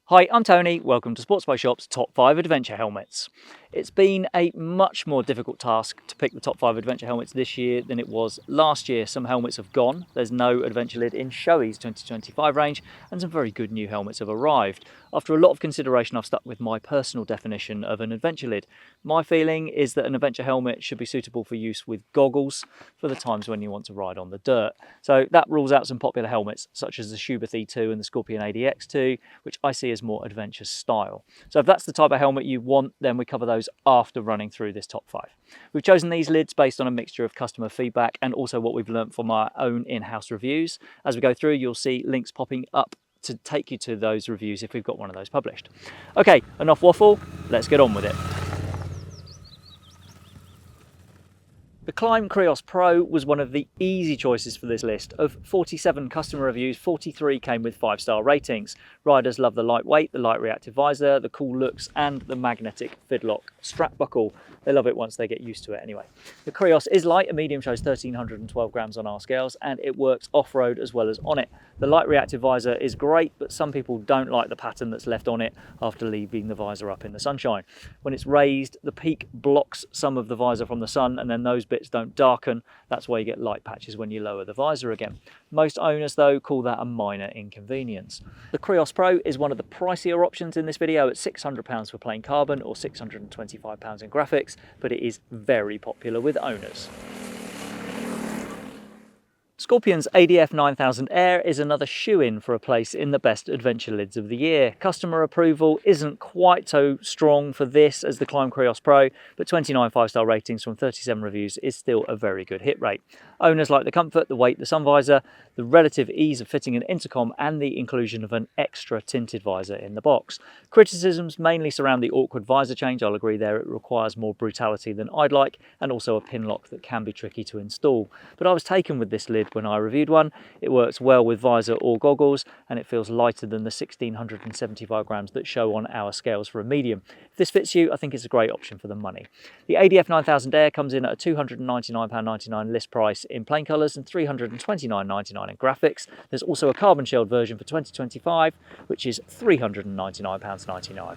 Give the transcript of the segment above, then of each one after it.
Hi, I'm Tony. Welcome to Sports Bike Shop's Top 5 Adventure Helmets. It's been a much more difficult task to pick the top 5 adventure helmets this year than it was last year. Some helmets have gone, there's no adventure lid in Shoei's 2025 range, and some very good new helmets have arrived. After a lot of consideration, I've stuck with my personal definition of an adventure lid. My feeling is that an adventure helmet should be suitable for use with goggles for the times when you want to ride on the dirt. So that rules out some popular helmets such as the Schuberth E2 and the Scorpion ADX2, which I see as more adventure style. So if that's the type of helmet you want, then we cover those after running through this top 5. We've chosen these lids based on a mixture of customer feedback and also what we've learned from our own in-house reviews. As we go through, you'll see links popping up to take you to those reviews if we've got one of those published. Okay, enough waffle, let's get on with it. The Klim Krios Pro was one of the easy choices for this list. Of 47 customer reviews, 43 came with 5-star ratings. Riders love the lightweight, the light reactive visor, the cool looks and the magnetic fidlock strap buckle. They love it once they get used to it anyway. The Krios is light, a medium shows 1312 grams on our scales, and it works off-road as well as on it. The light reactive visor is great, but some people don't like the pattern that's left on it after leaving the visor up in the sunshine. When it's raised, the peak blocks some of the visor from the sun, and then those bits don't darken. That's why you get light patches when you lower the visor again. Most owners though call that a minor inconvenience. The Krios Pro is one of the pricier options in this video at £600 for plain carbon or £625 in graphics, but it is very popular with owners. Scorpion's ADF-9000 Air is another shoe-in for a place in the best adventure lids of the year. Customer approval isn't quite so strong for this as the Klim Krios Pro, but 29 5-star ratings from 37 reviews is still a very good hit rate. Owners like the comfort, the weight, the sun visor, the relative ease of fitting an intercom and the inclusion of an extra tinted visor in the box. Criticisms mainly surround the awkward visor change. I'll agree there, it requires more brutality than I'd like, and also a pin lock that can be tricky to install. But I was taken with this lid when I reviewed one. It works well with visor or goggles, and it feels lighter than the 1675 grams that show on our scales for a medium. If this fits you, I think it's a great option for the money. The ADF-9000 Air comes in at a £299.99 list price in plain colours and £329.99 in graphics. There's also a carbon shelled version for 2025, which is £399.99.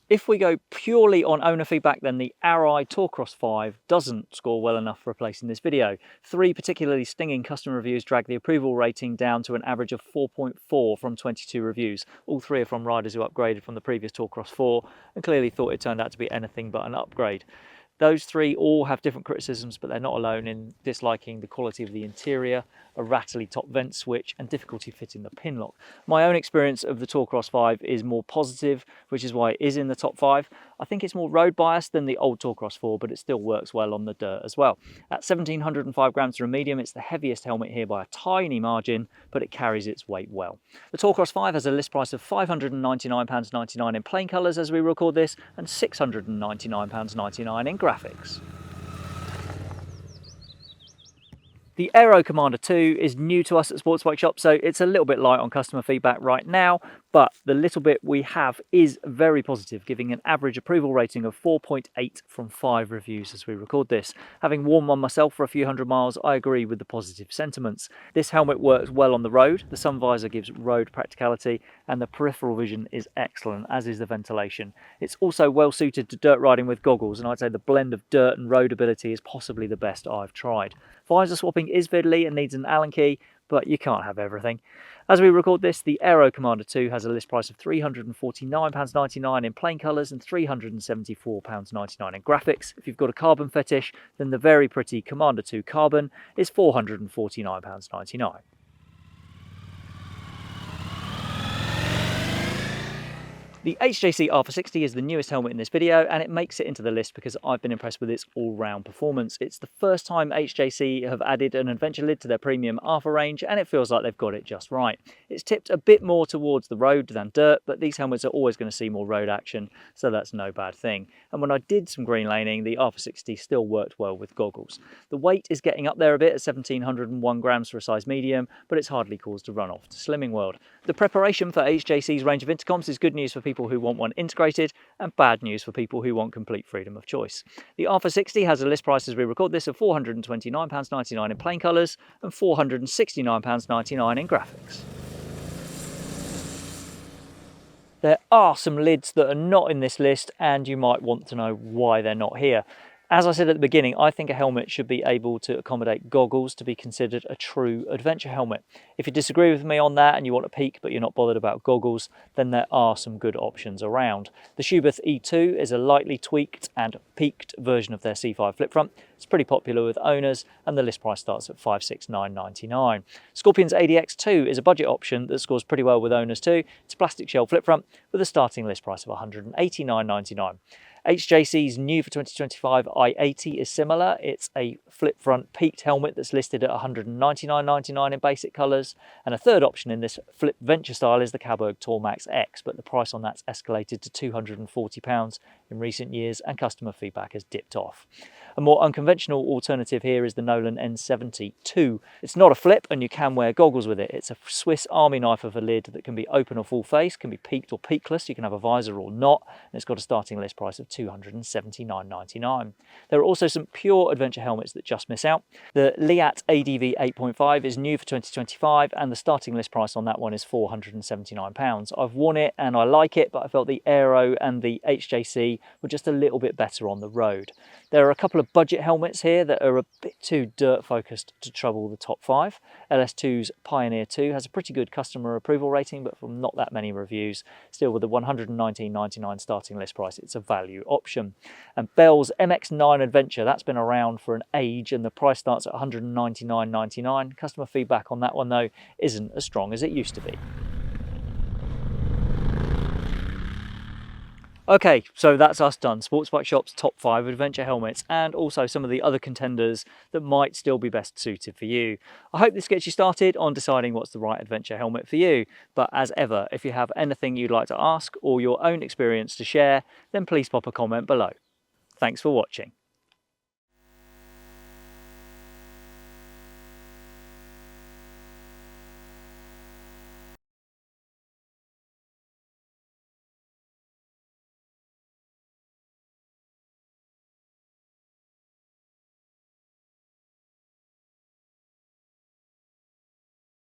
If we go purely on owner feedback, then the Arai Tour-X5 doesn't score well enough for a place in this video. 3 particularly stinging customer reviews drag the approval rating down to an average of 4.4 from 22 reviews. All 3 are from riders who upgraded from the previous Tour-X4 and clearly thought it turned out to be anything but an upgrade. Those 3 all have different criticisms, but they're not alone in disliking the quality of the interior, a rattly top vent switch and difficulty fitting the pin lock. My own experience of the Tour-X5 is more positive, which is why it is in the top 5. I think it's more road biased than the old Tour-X4, but it still works well on the dirt as well. At 1705 grams for a medium, it's the heaviest helmet here by a tiny margin, but it carries its weight well. The Tour-X5 has a list price of £599.99 in plain colours as we record this, and £699.99 in graphics. The Airoh Commander 2 is new to us at Sports Bike Shop, so it's a little bit light on customer feedback right now, but the little bit we have is very positive, giving an average approval rating of 4.8 from 5 reviews as we record this. Having worn one myself for a few hundred miles, I agree with the positive sentiments. This helmet works well on the road, the sun visor gives road practicality, and the peripheral vision is excellent, as is the ventilation. It's also well suited to dirt riding with goggles, and I'd say the blend of dirt and road ability is possibly the best I've tried. Visor swapping is fiddly and needs an Allen key, but you can't have everything. As we record this, the Airoh Commander 2 has a list price of £349.99 in plain colours and £374.99 in graphics. If you've got a carbon fetish, then the very pretty Commander 2 Carbon is £449.99. The HJC R460 is the newest helmet in this video, and it makes it into the list because I've been impressed with its all-round performance. It's the first time HJC have added an adventure lid to their premium Alpha range, and it feels like they've got it just right. It's tipped a bit more towards the road than dirt, but these helmets are always going to see more road action, so that's no bad thing. And when I did some green laning, the R460 still worked well with goggles. The weight is getting up there a bit at 1701 grams for a size medium, but it's hardly cause to run off to Slimming World. The preparation for HJC's range of intercoms is good news for people who want one integrated and bad news for people who want complete freedom of choice. The R460 has a list price as we record this of £429.99 in plain colours and £469.99 in graphics. There are some lids that are not in this list, and you might want to know why they're not here. As I said at the beginning, I think a helmet should be able to accommodate goggles to be considered a true adventure helmet. If you disagree with me on that and you want a peak but you're not bothered about goggles, then there are some good options around. The Schuberth E2 is a lightly tweaked and peaked version of their C5 flip front. It's pretty popular with owners and the list price starts at $569.99. Scorpion's ADX2 is a budget option that scores pretty well with owners too. It's a plastic shell flip front with a starting list price of $189.99. HJC's new for 2025 I-80 is similar. It's a flip front peaked helmet that's listed at $199.99 in basic colours, and a third option in this flip venture style is the Cowberg Tour Max X, but the price on that's escalated to £240 in recent years and customer feedback has dipped off. A more unconventional alternative here is the Nolan N70-2. It's not a flip and you can wear goggles with it. It's a Swiss Army knife of a lid that can be open or full face, can be peaked or peakless, you can have a visor or not, and it's got a starting list price of $279.99. There are also some pure adventure helmets that just miss out. The Liat ADV 8.5 is new for 2025 and the starting list price on that one is £479. I've worn it and I like it, but I felt the Airoh and the HJC were just a little bit better on the road. There are a couple of budget helmets here that are a bit too dirt focused to trouble the top 5. LS2's Pioneer 2 has a pretty good customer approval rating, but from not that many reviews. Still, with the $119.99 starting list price, it's a value option. And Bell's MX-9 Adventure, that's been around for an age and the price starts at $199.99. Customer feedback on that one though isn't as strong as it used to be. Okay, so that's us done. Sports Bike Shop's top 5 adventure helmets and also some of the other contenders that might still be best suited for you. I hope this gets you started on deciding what's the right adventure helmet for you. But as ever, if you have anything you'd like to ask or your own experience to share, then please pop a comment below. Thanks for watching.